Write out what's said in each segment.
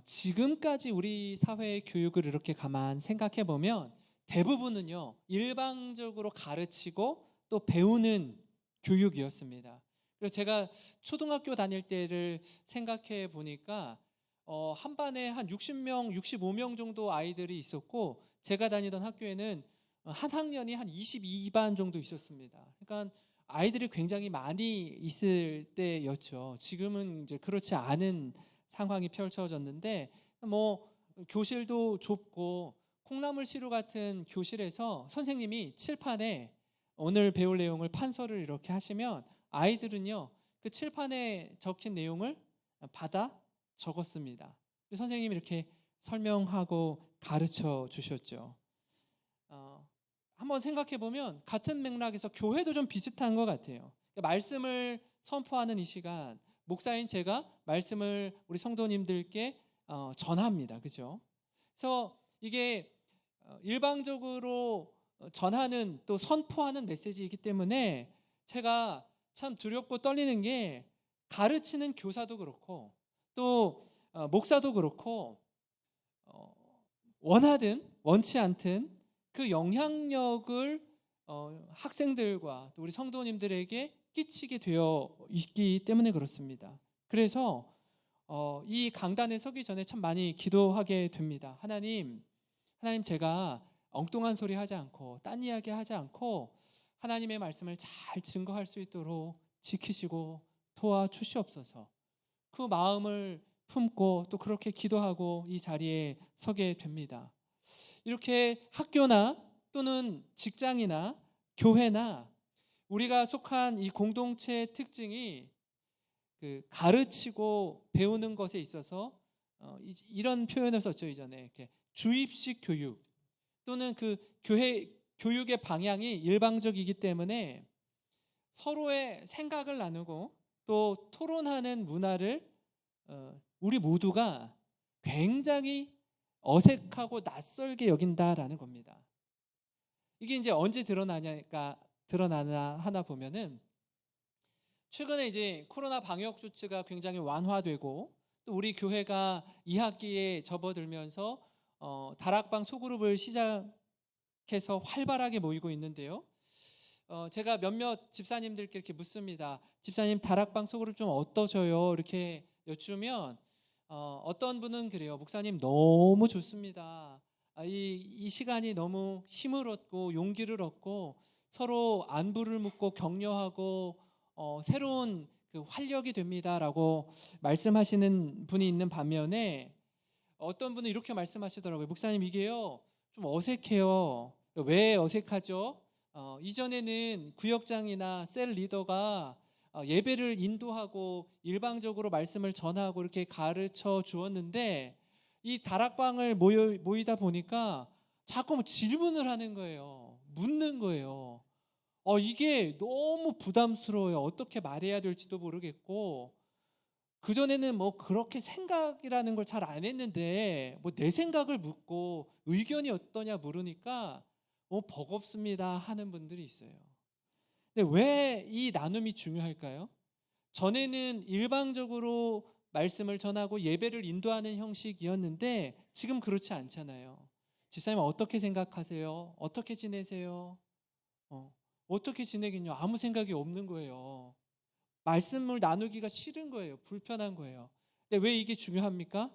지금까지 우리 사회의 교육을 이렇게 가만 생각해 보면 대부분은요, 일방적으로 가르치고 또 배우는 교육이었습니다. 그래서 제가 초등학교 다닐 때를 생각해 보니까 한 반에 한 60명, 65명 정도 아이들이 있었고, 제가 다니던 학교에는 한 학년이 한 22반 정도 있었습니다. 그러니까 아이들이 굉장히 많이 있을 때였죠. 지금은 이제 그렇지 않은 상황이 펼쳐졌는데, 뭐 교실도 좁고 콩나물 시루 같은 교실에서 선생님이 칠판에 오늘 배울 내용을 판서를 이렇게 하시면 아이들은요, 그 칠판에 적힌 내용을 받아 적었습니다. 선생님이 이렇게 설명하고 가르쳐 주셨죠. 한번 생각해 보면 같은 맥락에서 교회도 좀 비슷한 것 같아요. 말씀을 선포하는 이 시간, 목사인 제가 말씀을 우리 성도님들께 전합니다. 그죠? 그래서 이게 일방적으로 전하는 또 선포하는 메시지이기 때문에 제가 참 두렵고 떨리는 게, 가르치는 교사도 그렇고 또 목사도 그렇고 원하든 원치 않든 그 영향력을 학생들과 또 우리 성도님들에게 끼치게 되어 있기 때문에 그렇습니다. 그래서 이 강단에 서기 전에 참 많이 기도하게 됩니다. 하나님 제가 엉뚱한 소리 하지 않고 딴 이야기 하지 않고 하나님의 말씀을 잘 증거할 수 있도록 지키시고 도와주시옵소서. 그 마음을 품고 또 그렇게 기도하고 이 자리에 서게 됩니다. 이렇게 학교나 또는 직장이나 교회나 우리가 속한 이 공동체의 특징이 그 가르치고 배우는 것에 있어서 이런 표현을 썼죠. 이전에 이렇게 주입식 교육 또는 그 교육의 방향이 일방적이기 때문에 서로의 생각을 나누고 또 토론하는 문화를 우리 모두가 굉장히 어색하고 낯설게 여긴다라는 겁니다. 이게 이제 언제 드러나나 하나 보면은, 최근에 이제 코로나 방역 조치가 굉장히 완화되고 또 우리 교회가 2학기에 접어들면서 다락방 소그룹을 시작해서 활발하게 모이고 있는데요. 제가 몇몇 집사님들께 이렇게 묻습니다. 집사님, 다락방 소그룹 좀 어떠셔요? 이렇게 여쭈면 어떤 분은 그래요. 목사님 너무 좋습니다. 이 시간이 너무 힘을 얻고 용기를 얻고 서로 안부를 묻고 격려하고 새로운 그 활력이 됩니다라고 말씀하시는 분이 있는 반면에, 어떤 분은 이렇게 말씀하시더라고요. 목사님, 이게요 좀 어색해요. 왜 어색하죠? 이전에는 구역장이나 셀 리더가 예배를 인도하고 일방적으로 말씀을 전하고 이렇게 가르쳐 주었는데, 이 다락방을 모이다 보니까 자꾸 뭐 질문을 하는 거예요. 묻는 거예요. 이게 너무 부담스러워요. 어떻게 말해야 될지도 모르겠고, 그전에는 뭐 그렇게 생각이라는 걸 잘 안 했는데 뭐 내 생각을 묻고 의견이 어떠냐 물으니까 버겁습니다 하는 분들이 있어요. 근데 왜 이 나눔이 중요할까요? 전에는 일방적으로 말씀을 전하고 예배를 인도하는 형식이었는데 지금 그렇지 않잖아요. 집사님 어떻게 생각하세요? 어떻게 지내세요? 어떻게 지내긴요? 아무 생각이 없는 거예요. 말씀을 나누기가 싫은 거예요. 불편한 거예요. 근데 왜 이게 중요합니까?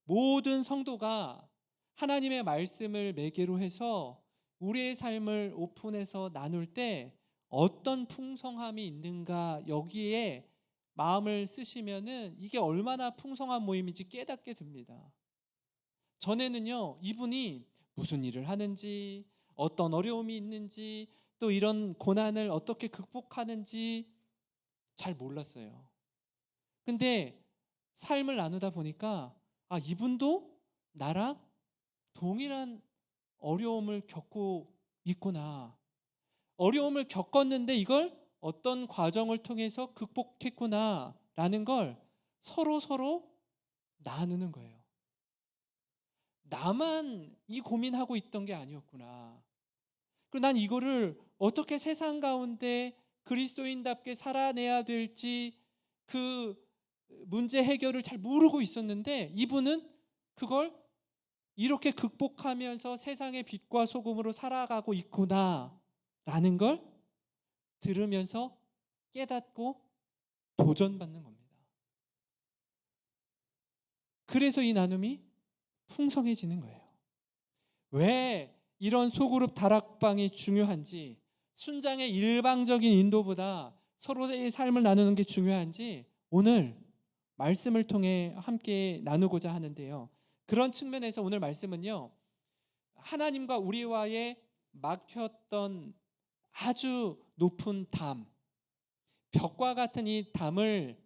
모든 성도가 하나님의 말씀을 매개로 해서 우리의 삶을 오픈해서 나눌 때 어떤 풍성함이 있는가, 여기에 마음을 쓰시면은 이게 얼마나 풍성한 모임인지 깨닫게 됩니다. 전에는요, 이분이 무슨 일을 하는지, 어떤 어려움이 있는지, 또 이런 고난을 어떻게 극복하는지 잘 몰랐어요. 근데 삶을 나누다 보니까 이분도 나랑 동일한 어려움을 겪고 있구나. 어려움을 겪었는데 이걸 어떤 과정을 통해서 극복했구나라는 걸 서로 나누는 거예요. 나만 이 고민하고 있던 게 아니었구나. 그리고 난 이거를 어떻게 세상 가운데 그리스도인답게 살아내야 될지 그 문제 해결을 잘 모르고 있었는데 이분은 그걸 이렇게 극복하면서 세상의 빛과 소금으로 살아가고 있구나라는 걸 들으면서 깨닫고 도전받는 겁니다. 그래서 이 나눔이 풍성해지는 거예요. 왜 이런 소그룹 다락방이 중요한지, 순장의 일방적인 인도보다 서로의 삶을 나누는 게 중요한지 오늘 말씀을 통해 함께 나누고자 하는데요. 그런 측면에서 오늘 말씀은요, 하나님과 우리와의 막혔던 아주 높은 담, 벽과 같은 이 담을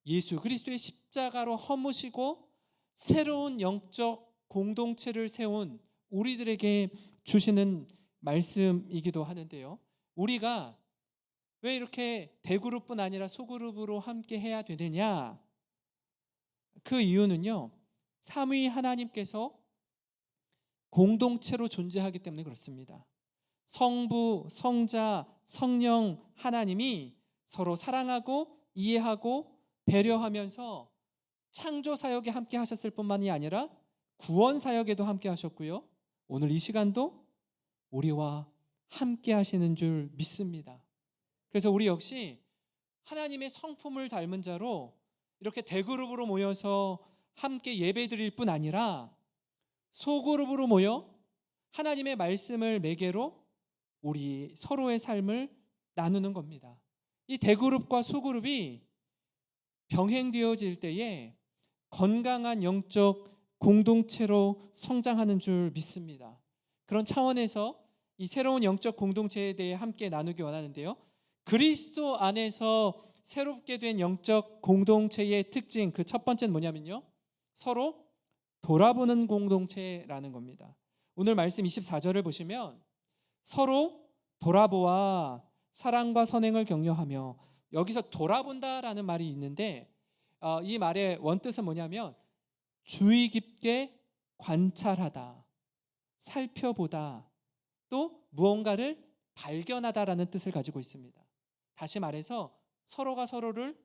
예수 그리스도의 십자가로 허무시고 새로운 영적 공동체를 세운 우리들에게 주시는 말씀이기도 하는데요. 우리가 왜 이렇게 대그룹뿐 아니라 소그룹으로 함께 해야 되느냐? 그 이유는요, 삼위 하나님께서 공동체로 존재하기 때문에 그렇습니다. 성부, 성자, 성령 하나님이 서로 사랑하고 이해하고 배려하면서 창조 사역에 함께 하셨을 뿐만이 아니라 구원 사역에도 함께 하셨고요. 오늘 이 시간도 우리와 함께 하시는 줄 믿습니다. 그래서 우리 역시 하나님의 성품을 닮은 자로 이렇게 대그룹으로 모여서 함께 예배드릴 뿐 아니라 소그룹으로 모여 하나님의 말씀을 매개로 우리 서로의 삶을 나누는 겁니다. 이 대그룹과 소그룹이 병행되어질 때에 건강한 영적 공동체로 성장하는 줄 믿습니다. 그런 차원에서 이 새로운 영적 공동체에 대해 함께 나누기 원하는데요. 그리스도 안에서 새롭게 된 영적 공동체의 특징, 그 첫 번째는 뭐냐면요, 서로 돌아보는 공동체라는 겁니다. 오늘 말씀 24절을 보시면 서로 돌아보아 사랑과 선행을 격려하며, 여기서 돌아본다라는 말이 있는데 이 말의 원뜻은 뭐냐면 주의 깊게 관찰하다, 살펴보다, 또 무언가를 발견하다라는 뜻을 가지고 있습니다. 다시 말해서 서로가 서로를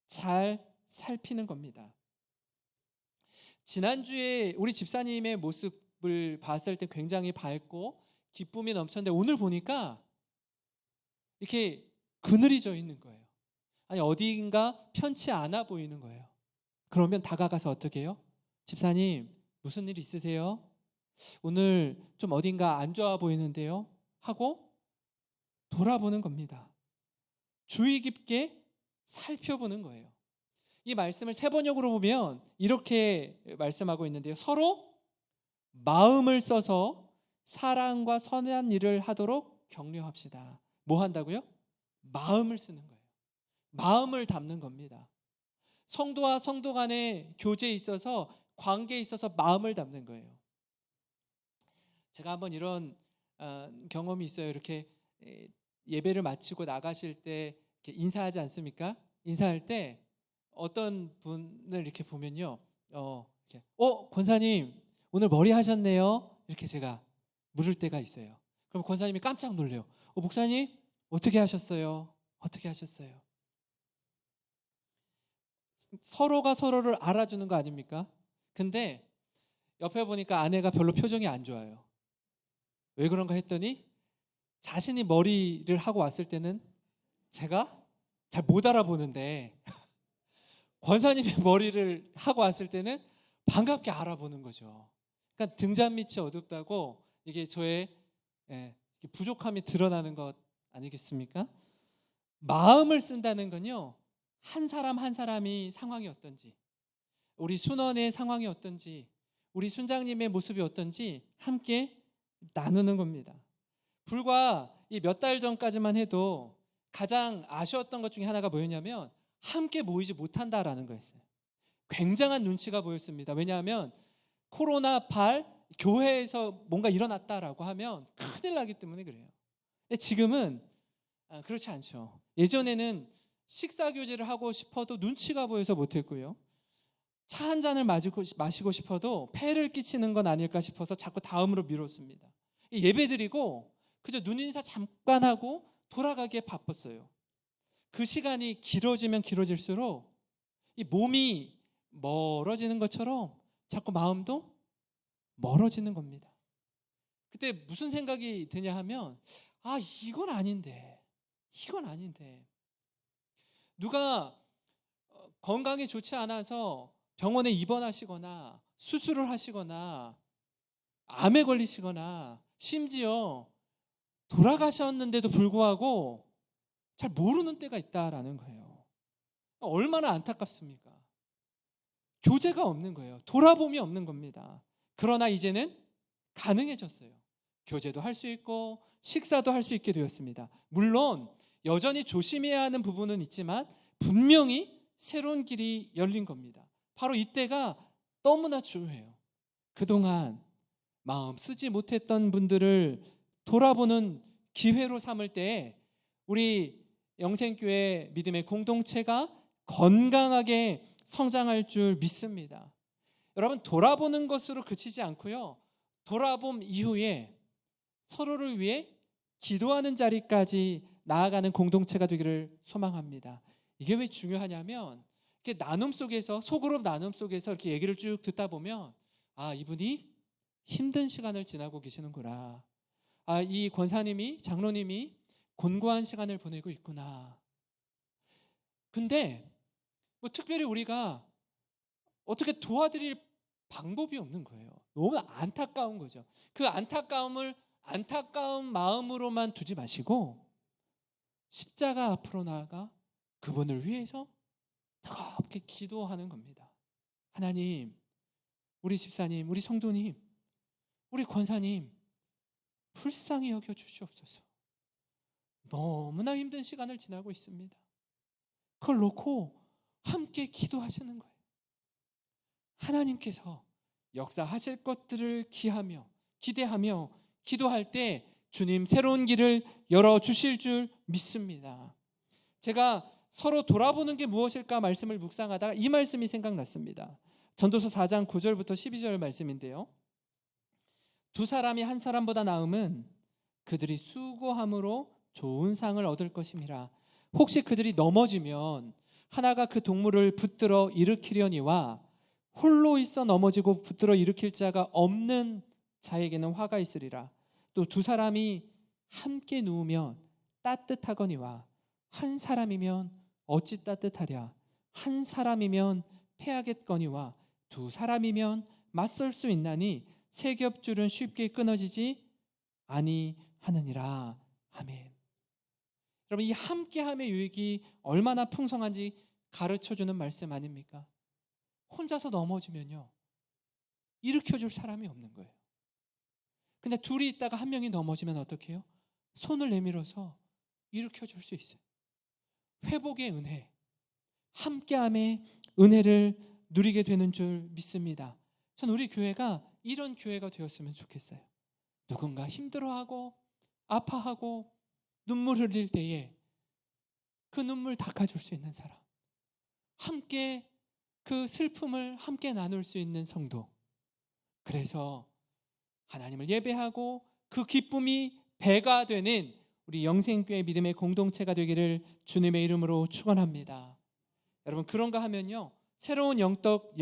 잘 살피는 겁니다. 지난주에 우리 집사님의 모습을 봤을 때 굉장히 밝고 기쁨이 넘쳤는데 오늘 보니까 이렇게 그늘이 져 있는 거예요. 아니, 어디인가 편치 않아 보이는 거예요. 그러면 다가가서 어떻게 해요? 집사님, 무슨 일 있으세요? 오늘 좀 어딘가 안 좋아 보이는데요? 하고 돌아보는 겁니다. 주의 깊게 살펴보는 거예요. 이 말씀을 세번역으로 보면 이렇게 말씀하고 있는데요. 서로 마음을 써서 사랑과 선한 일을 하도록 격려합시다. 뭐 한다고요? 마음을 쓰는 거예요. 마음을 담는 겁니다. 성도와 성도 간의 교제에 있어서, 관계에 있어서 마음을 담는 거예요. 제가 한번 이런 경험이 있어요. 이렇게 예배를 마치고 나가실 때 이렇게 인사하지 않습니까? 인사할 때 어떤 분을 이렇게 보면요, 이렇게, 권사님 오늘 머리 하셨네요, 이렇게 제가 물을 때가 있어요. 그럼 권사님이 깜짝 놀래요. 목사님 어떻게 하셨어요? 어떻게 하셨어요? 서로가 서로를 알아주는 거 아닙니까? 근데 옆에 보니까 아내가 별로 표정이 안 좋아요. 왜 그런가 했더니 자신이 머리를 하고 왔을 때는 제가 잘 못 알아보는데 권사님의 머리를 하고 왔을 때는 반갑게 알아보는 거죠. 그러니까 등잔 밑이 어둡다고 이게 저의 부족함이 드러나는 것 아니겠습니까? 마음을 쓴다는 건요, 한 사람 한 사람이 상황이 어떤지, 우리 순원의 상황이 어떤지, 우리 순장님의 모습이 어떤지 함께 나누는 겁니다. 불과 이 몇 달 전까지만 해도 가장 아쉬웠던 것 중에 하나가 뭐였냐면 함께 모이지 못한다라는 거였어요. 굉장한 눈치가 보였습니다. 왜냐하면 코로나 교회에서 뭔가 일어났다라고 하면 큰일 나기 때문에 그래요. 근데 지금은 그렇지 않죠. 예전에는 식사 교제를 하고 싶어도 눈치가 보여서 못했고요. 차 한 잔을 마시고 싶어도 폐를 끼치는 건 아닐까 싶어서 자꾸 다음으로 미뤘습니다. 예배드리고 그저 눈인사 잠깐 하고 돌아가기에 바빴어요. 그 시간이 길어지면 길어질수록 이 몸이 멀어지는 것처럼 자꾸 마음도 멀어지는 겁니다. 그때 무슨 생각이 드냐 하면 이건 아닌데, 이건 아닌데. 누가 건강이 좋지 않아서 병원에 입원하시거나 수술을 하시거나 암에 걸리시거나 심지어 돌아가셨는데도 불구하고 잘 모르는 때가 있다라는 거예요. 얼마나 안타깝습니까? 교제가 없는 거예요. 돌아봄이 없는 겁니다. 그러나 이제는 가능해졌어요. 교제도 할 수 있고 식사도 할 수 있게 되었습니다. 물론 여전히 조심해야 하는 부분은 있지만 분명히 새로운 길이 열린 겁니다. 바로 이때가 너무나 중요해요. 그동안 마음 쓰지 못했던 분들을 돌아보는 기회로 삼을 때 우리 영생교회 믿음의 공동체가 건강하게 성장할 줄 믿습니다. 여러분, 돌아보는 것으로 그치지 않고요, 돌아봄 이후에 서로를 위해 기도하는 자리까지 나아가는 공동체가 되기를 소망합니다. 이게 왜 중요하냐면 이렇게 나눔 속에서, 소그룹 나눔 속에서 이렇게 얘기를 쭉 듣다 보면 이분이 힘든 시간을 지나고 계시는구나. 이 권사님이, 장로님이 곤고한 시간을 보내고 있구나. 근데 특별히 우리가 어떻게 도와드릴 방법이 없는 거예요. 너무 안타까운 거죠. 그 안타까운 마음으로만 두지 마시고 십자가 앞으로 나아가 그분을 위해서 뜨겁게 기도하는 겁니다. 하나님, 우리 집사님, 우리 성도님, 우리 권사님 불쌍히 여겨 주시옵소서. 너무나 힘든 시간을 지나고 있습니다. 그걸 놓고 함께 기도하시는 거예요. 하나님께서 역사하실 것들을 기대하며 기도할 때 주님 새로운 길을 열어주실 줄 믿습니다. 제가 서로 돌아보는 게 무엇일까 말씀을 묵상하다가 이 말씀이 생각났습니다. 전도서 4장 9절부터 12절 말씀인데요. 두 사람이 한 사람보다 나음은 그들이 수고함으로 좋은 상을 얻을 것임이라. 혹시 그들이 넘어지면 하나가 그 동물을 붙들어 일으키려니와 홀로 있어 넘어지고 붙들어 일으킬 자가 없는 자에게는 화가 있으리라. 또 두 사람이 함께 누우면 따뜻하거니와 한 사람이면 어찌 따뜻하랴. 한 사람이면 패하겠거니와 두 사람이면 맞설 수 있나니 세 겹줄은 쉽게 끊어지지 아니하느니라. 아멘. 여러분, 이 함께함의 유익이 얼마나 풍성한지 가르쳐주는 말씀 아닙니까? 혼자서 넘어지면요, 일으켜줄 사람이 없는 거예요. 근데 둘이 있다가 한 명이 넘어지면 어떻게 해요? 손을 내밀어서 일으켜줄 수 있어요. 회복의 은혜, 함께함의 은혜를 누리게 되는 줄 믿습니다. 전 우리 교회가 이런 교회가 되었으면 좋겠어요. 누군가 힘들어하고 아파하고 눈물 흘릴 때에 그 눈물 닦아줄 수 있는 사람, 함께 그 슬픔을 함께 나눌 수 있는 성도. 그래서 하나님을 예배하고 그 기쁨이 배가 되는 우리 영생교회 믿음의 공동체가 되기를 주님의 이름으로 축원합니다. 여러분, 그런가 하면요, 새로운 영적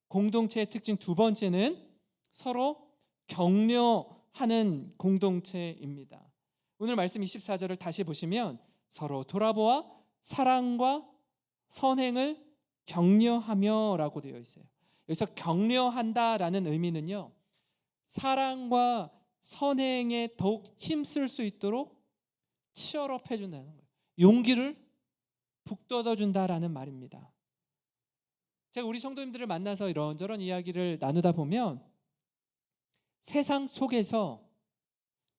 공동체의 특징 두 번째는 서로 격려하는 공동체입니다. 오늘 말씀 24절을 다시 보시면 서로 돌아보아 사랑과 선행을 격려하며 라고 되어 있어요. 여기서 격려한다라는 의미는요, 사랑과 선행에 더욱 힘쓸 수 있도록 치열업 해준다는 거예요. 용기를 북돋워 준다라는 말입니다. 제가 우리 성도님들을 만나서 이런저런 이야기를 나누다 보면 세상 속에서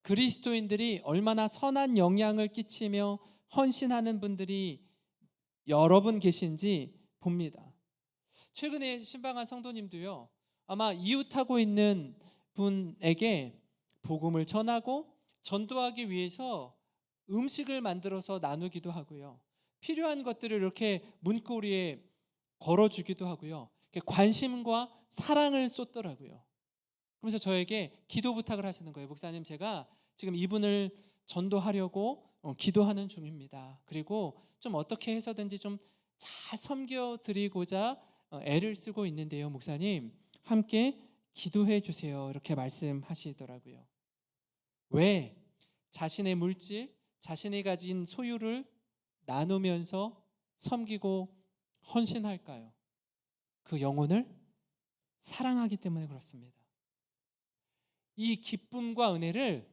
그리스도인들이 얼마나 선한 영향을 끼치며 헌신하는 분들이 여러 분 계신지 봅니다. 최근에 신방한 성도님도요, 아마 이웃하고 있는 분에게 복음을 전하고 전도하기 위해서 음식을 만들어서 나누기도 하고요, 필요한 것들을 이렇게 문고리에 걸어주기도 하고요, 관심과 사랑을 쏟더라고요. 그러면서 저에게 기도 부탁을 하시는 거예요. 목사님, 제가 지금 이분을 전도하려고 기도하는 중입니다. 그리고 좀 어떻게 해서든지 좀 잘 섬겨 드리고자 애를 쓰고 있는데요, 목사님. 함께 기도해 주세요. 이렇게 말씀하시더라고요. 왜? 자신의 물질, 자신이 가진 소유를 나누면서 섬기고 헌신할까요? 그 영혼을 사랑하기 때문에 그렇습니다. 이 기쁨과 은혜를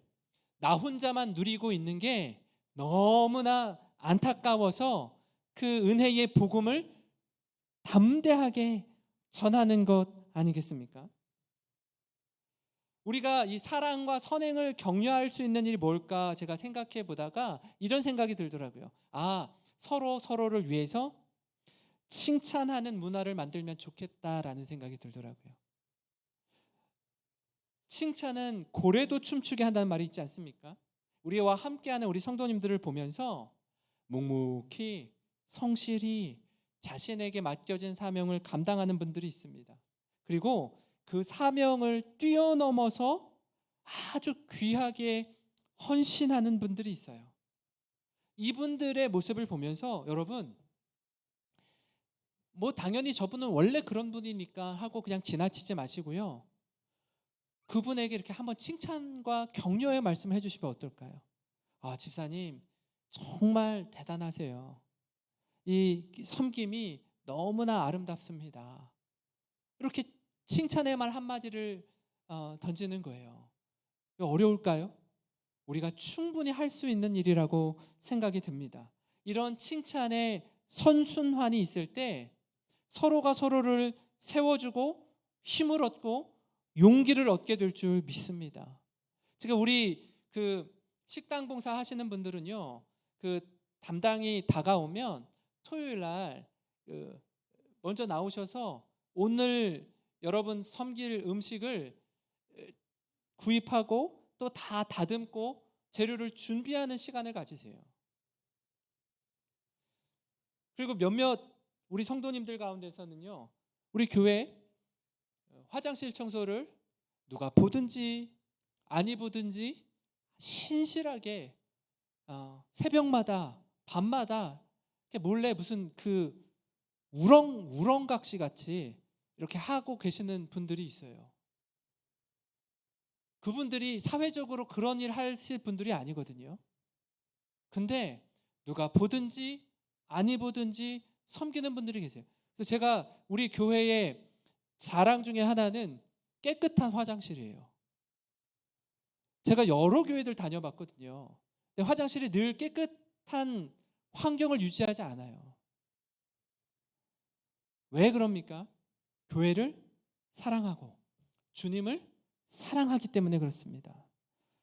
나 혼자만 누리고 있는 게 너무나 안타까워서 그 은혜의 복음을 담대하게 전하는 것 아니겠습니까? 우리가 이 사랑과 선행을 격려할 수 있는 일이 뭘까 제가 생각해 보다가 이런 생각이 들더라고요. 서로 서로를 위해서 칭찬하는 문화를 만들면 좋겠다라는 생각이 들더라고요. 칭찬은 고래도 춤추게 한다는 말이 있지 않습니까? 우리와 함께하는 우리 성도님들을 보면서 묵묵히 성실히 자신에게 맡겨진 사명을 감당하는 분들이 있습니다. 그리고 그 사명을 뛰어넘어서 아주 귀하게 헌신하는 분들이 있어요. 이분들의 모습을 보면서 여러분, 당연히 저분은 원래 그런 분이니까 하고 그냥 지나치지 마시고요. 그분에게 이렇게 한번 칭찬과 격려의 말씀을 해주시면 어떨까요? 집사님 정말 대단하세요. 이 섬김이 너무나 아름답습니다. 이렇게 칭찬의 말 한마디를 던지는 거예요. 어려울까요? 우리가 충분히 할 수 있는 일이라고 생각이 듭니다. 이런 칭찬의 선순환이 있을 때 서로가 서로를 세워주고 힘을 얻고 용기를 얻게 될 줄 믿습니다. 지금 우리 식당 봉사 하시는 분들은요, 담당이 다가오면 토요일 날 먼저 나오셔서 오늘 여러분 섬길 음식을 구입하고 또 다 다듬고 재료를 준비하는 시간을 가지세요. 그리고 몇몇 우리 성도님들 가운데서는요, 우리 교회 화장실 청소를 누가 보든지 아니 보든지 신실하게 새벽마다 밤마다 몰래 무슨 우렁각시 같이 이렇게 하고 계시는 분들이 있어요. 그분들이 사회적으로 그런 일 하실 분들이 아니거든요. 근데 누가 보든지 아니 보든지 섬기는 분들이 계세요. 그래서 제가 우리 교회의 자랑 중에 하나는 깨끗한 화장실이에요. 제가 여러 교회들 다녀봤거든요. 근데 화장실이 늘 깨끗한 환경을 유지하지 않아요. 왜 그럽니까? 교회를 사랑하고 주님을 사랑하기 때문에 그렇습니다.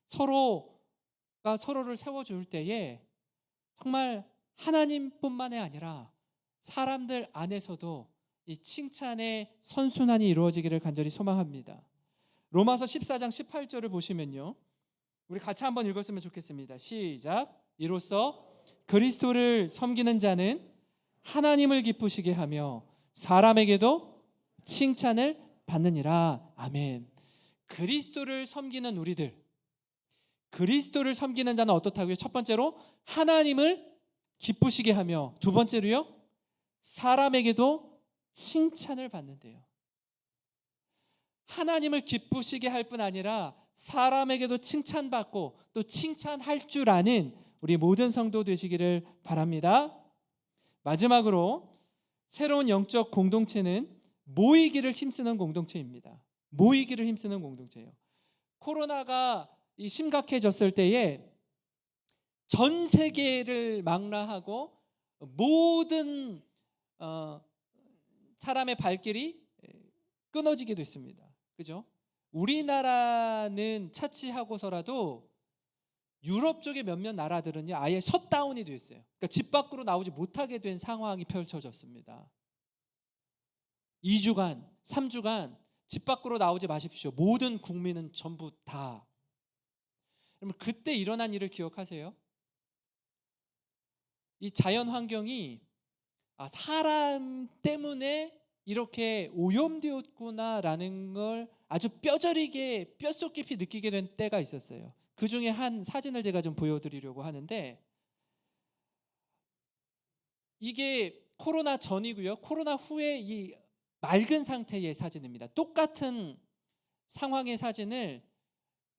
서로가 서로를 세워줄 때에 정말 하나님뿐만이 아니라 사람들 안에서도 이 칭찬의 선순환이 이루어지기를 간절히 소망합니다. 로마서 14장 18절을 보시면요, 우리 같이 한번 읽었으면 좋겠습니다. 시작. 이로써 그리스도를 섬기는 자는 하나님을 기쁘시게 하며 사람에게도 칭찬을 받느니라. 아멘. 그리스도를 섬기는 우리들, 그리스도를 섬기는 자는 어떻다고요? 첫 번째로 하나님을 기쁘시게 하며, 두 번째로요, 사람에게도 칭찬을 받는데요. 하나님을 기쁘시게 할 뿐 아니라 사람에게도 칭찬받고 또 칭찬할 줄 아는 우리 모든 성도 되시기를 바랍니다. 마지막으로 새로운 영적 공동체는 모이기를 힘쓰는 공동체입니다. 모이기를 힘쓰는 공동체예요. 코로나가 심각해졌을 때에 전 세계를 망라하고 모든 사람의 발길이 끊어지게 됐습니다. 그죠? 우리나라는 차치하고서라도 유럽 쪽의 몇몇 나라들은요, 아예 셧다운이 됐어요. 그러니까 집 밖으로 나오지 못하게 된 상황이 펼쳐졌습니다. 2주간, 3주간 집 밖으로 나오지 마십시오. 모든 국민은 전부 다. 그러면 그때 일어난 일을 기억하세요? 이 자연 환경이 사람 때문에 이렇게 오염되었구나라는 걸 아주 뼈저리게 뼛속 깊이 느끼게 된 때가 있었어요. 그 중에 한 사진을 제가 좀 보여드리려고 하는데, 이게 코로나 전이고요. 코로나 후에 이 맑은 상태의 사진입니다. 똑같은 상황의 사진을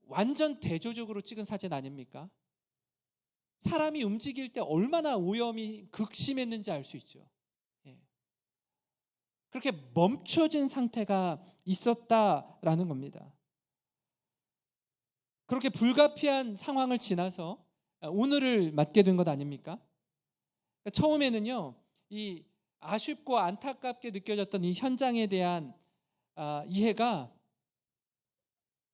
완전 대조적으로 찍은 사진 아닙니까? 사람이 움직일 때 얼마나 오염이 극심했는지 알 수 있죠. 예. 그렇게 멈춰진 상태가 있었다라는 겁니다. 그렇게 불가피한 상황을 지나서 오늘을 맞게 된 것 아닙니까? 처음에는요, 이 아쉽고 안타깝게 느껴졌던 이 현장에 대한 이해가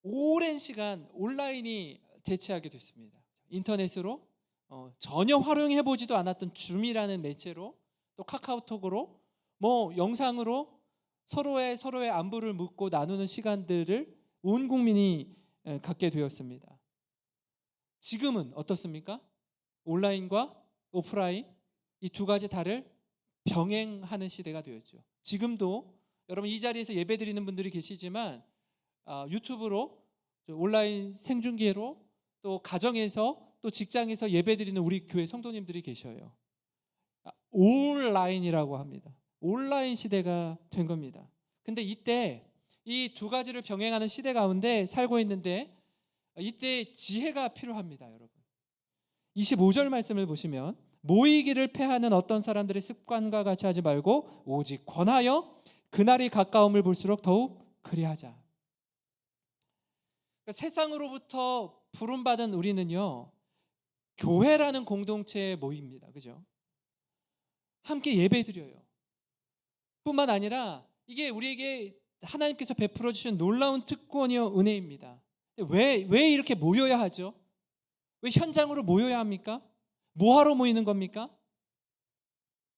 오랜 시간 온라인이 대체하게 됐습니다. 인터넷으로 전혀 활용해 보지도 않았던 줌이라는 매체로, 또 카카오톡으로, 뭐 영상으로 서로의 안부를 묻고 나누는 시간들을 온 국민이 갖게 되었습니다. 지금은 어떻습니까? 온라인과 오프라인 이 두 가지 다를 병행하는 시대가 되었죠. 지금도 여러분 이 자리에서 예배드리는 분들이 계시지만 유튜브로, 온라인 생중계로, 또 가정에서, 또 직장에서 예배드리는 우리 교회 성도님들이 계셔요. 온라인이라고 합니다. 온라인 시대가 된 겁니다. 근데 이때 이 두 가지를 병행하는 시대 가운데 살고 있는데, 이때 지혜가 필요합니다, 여러분. 25절 말씀을 보시면, 모이기를 패하는 어떤 사람들의 습관과 같이 하지 말고 오직 권하여 그날이 가까움을 볼수록 더욱 그리하자. 그러니까 세상으로부터 부름받은 우리는요, 교회라는 공동체에 모입니다. 그죠? 함께 예배드려요. 뿐만 아니라 이게 우리에게 하나님께서 베풀어 주신 놀라운 특권이요 은혜입니다. 왜 이렇게 모여야 하죠? 왜 현장으로 모여야 합니까? 뭐하러 모이는 겁니까?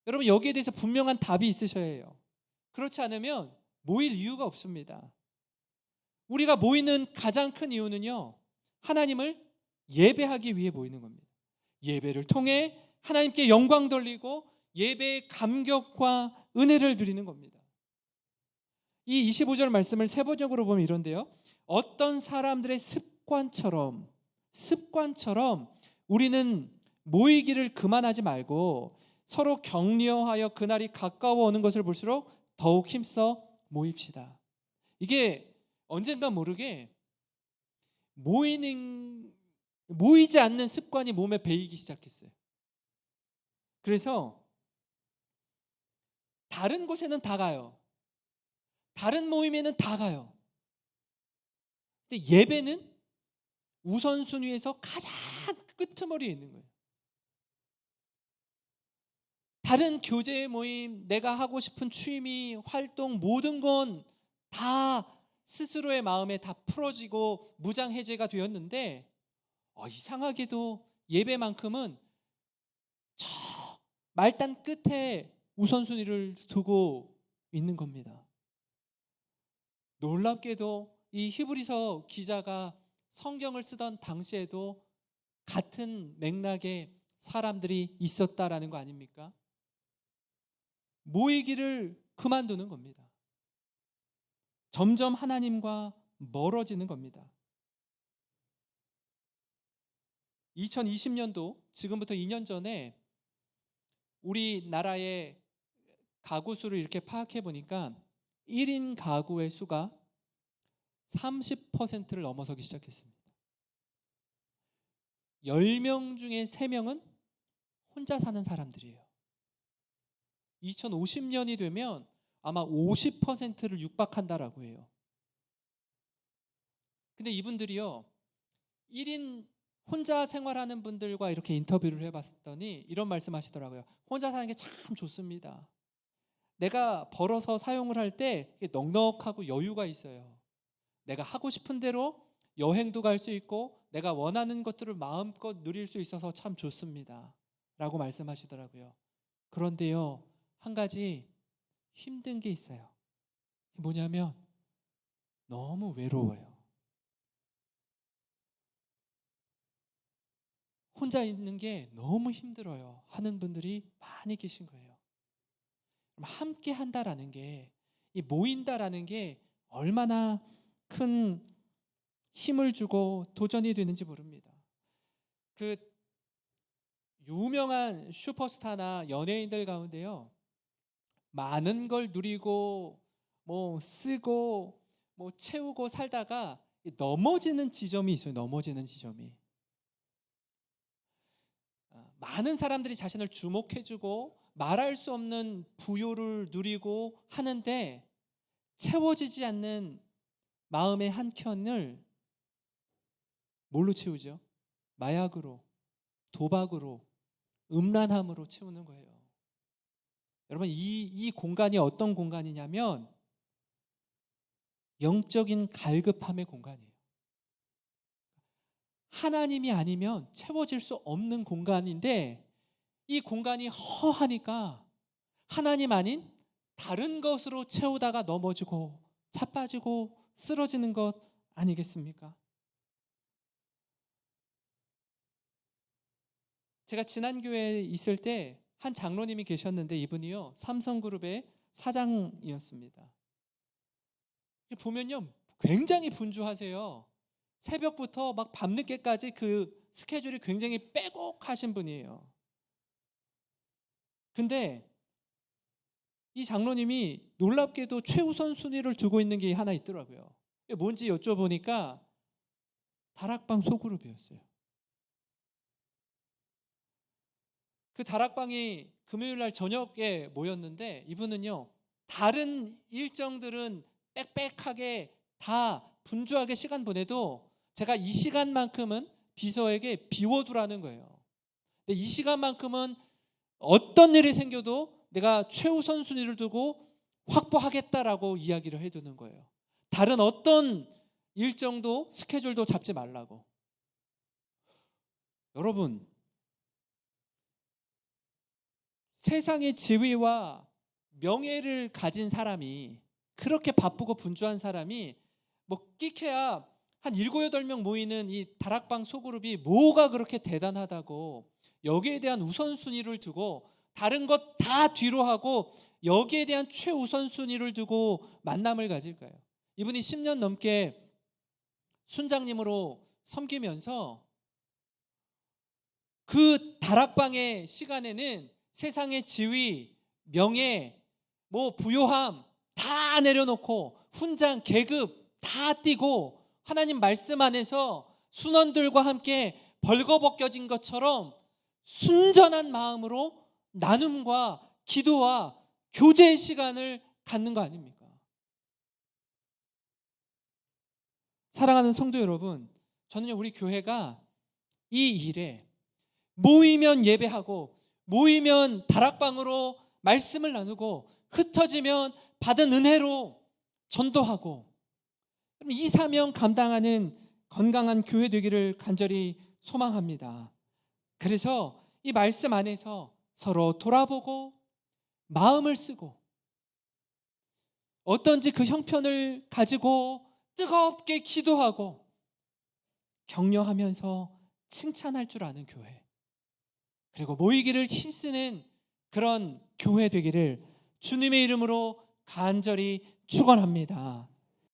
여러분 여기에 대해서 분명한 답이 있으셔야 해요. 그렇지 않으면 모일 이유가 없습니다. 우리가 모이는 가장 큰 이유는요, 하나님을 예배하기 위해 모이는 겁니다. 예배를 통해 하나님께 영광 돌리고 예배의 감격과 은혜를 드리는 겁니다. 이 25절 말씀을 세번역으로 보면 이런데요, 어떤 사람들의 습관처럼 우리는 모이기를 그만하지 말고 서로 격려하여 그날이 가까워 오는 것을 볼수록 더욱 힘써 모입시다. 이게 언젠가 모르게 모이지 않는 습관이 몸에 배이기 시작했어요. 그래서 다른 곳에는 다 가요. 다른 모임에는 다 가요. 근데 예배는 우선순위에서 가장 끄트머리에 있는 거예요. 다른 교제 모임, 내가 하고 싶은 취미, 활동, 모든 건 다 스스로의 마음에 다 풀어지고 무장해제가 되었는데, 이상하게도 예배만큼은 저 말단 끝에 우선순위를 두고 있는 겁니다. 놀랍게도 이 히브리서 기자가 성경을 쓰던 당시에도 같은 맥락의 사람들이 있었다라는 거 아닙니까? 모이기를 그만두는 겁니다. 점점 하나님과 멀어지는 겁니다. 2020년도, 지금부터 2년 전에 우리나라의 가구 수를 이렇게 파악해 보니까 1인 가구의 수가 30%를 넘어서기 시작했습니다. 10명 중에 3명은 혼자 사는 사람들이에요. 2050년이 되면 아마 50%를 육박한다라고 해요. 근데 이분들이요, 1인 혼자 생활하는 분들과 이렇게 인터뷰를 해봤더니 이런 말씀하시더라고요. 혼자 사는 게 참 좋습니다. 내가 벌어서 사용을 할 때 넉넉하고 여유가 있어요. 내가 하고 싶은 대로 여행도 갈 수 있고 내가 원하는 것들을 마음껏 누릴 수 있어서 참 좋습니다 라고 말씀하시더라고요. 그런데요, 한 가지 힘든 게 있어요. 뭐냐면 너무 외로워요. 혼자 있는 게 너무 힘들어요 하는 분들이 많이 계신 거예요. 함께 한다라는 게, 이 모인다라는 게 얼마나 큰 힘을 주고 도전이 되는지 모릅니다. 그 유명한 슈퍼스타나 연예인들 가운데요, 많은 걸 누리고 뭐 쓰고 뭐 채우고 살다가 넘어지는 지점이 있어요. 넘어지는 지점이. 많은 사람들이 자신을 주목해주고 말할 수 없는 부요를 누리고 하는데 채워지지 않는 마음의 한 켠을 뭘로 채우죠? 마약으로, 도박으로, 음란함으로 채우는 거예요. 여러분, 이 공간이 어떤 공간이냐면 영적인 갈급함의 공간이에요. 하나님이 아니면 채워질 수 없는 공간인데 이 공간이 허하니까 하나님 아닌 다른 것으로 채우다가 넘어지고 자빠지고 쓰러지는 것 아니겠습니까? 제가 지난 교회에 있을 때 한 장로님이 계셨는데 이분이요 삼성그룹의 사장이었습니다. 보면요 굉장히 분주하세요. 새벽부터 막 밤늦게까지 그 스케줄이 굉장히 빼곡하신 분이에요. 근데 이 장로님이 놀랍게도 최우선 순위를 두고 있는 게 하나 있더라고요. 뭔지 여쭤보니까 다락방 소그룹이었어요. 그 다락방이 금요일 날 저녁에 모였는데 이분은요 다른 일정들은 빽빽하게 다 분주하게 시간 보내도 제가 이 시간만큼은 비서에게 비워두라는 거예요. 근데 이 시간만큼은 어떤 일이 생겨도 내가 최우선 순위를 두고 확보하겠다라고 이야기를 해두는 거예요. 다른 어떤 일정도 스케줄도 잡지 말라고. 여러분, 세상의 지위와 명예를 가진 사람이 그렇게 바쁘고 분주한 사람이 뭐 끼케야 한 7, 8명 모이는 이 다락방 소그룹이 뭐가 그렇게 대단하다고 여기에 대한 우선순위를 두고 다른 것 다 뒤로 하고 여기에 대한 최우선순위를 두고 만남을 가질까요? 이분이 10년 넘게 순장님으로 섬기면서 그 다락방의 시간에는 세상의 지위, 명예, 뭐 부요함 다 내려놓고 훈장, 계급 다 띄고 하나님 말씀 안에서 순원들과 함께 벌거벗겨진 것처럼 순전한 마음으로 나눔과 기도와 교제의 시간을 갖는 거 아닙니까? 사랑하는 성도 여러분, 저는요 우리 교회가 이 일에 모이면 예배하고 모이면 다락방으로 말씀을 나누고 흩어지면 받은 은혜로 전도하고 이 사명 감당하는 건강한 교회 되기를 간절히 소망합니다. 그래서 이 말씀 안에서 서로 돌아보고 마음을 쓰고 어떤지 그 형편을 가지고 뜨겁게 기도하고 격려하면서 칭찬할 줄 아는 교회, 그리고 모이기를 힘쓰는 그런 교회 되기를 주님의 이름으로 간절히 축원합니다.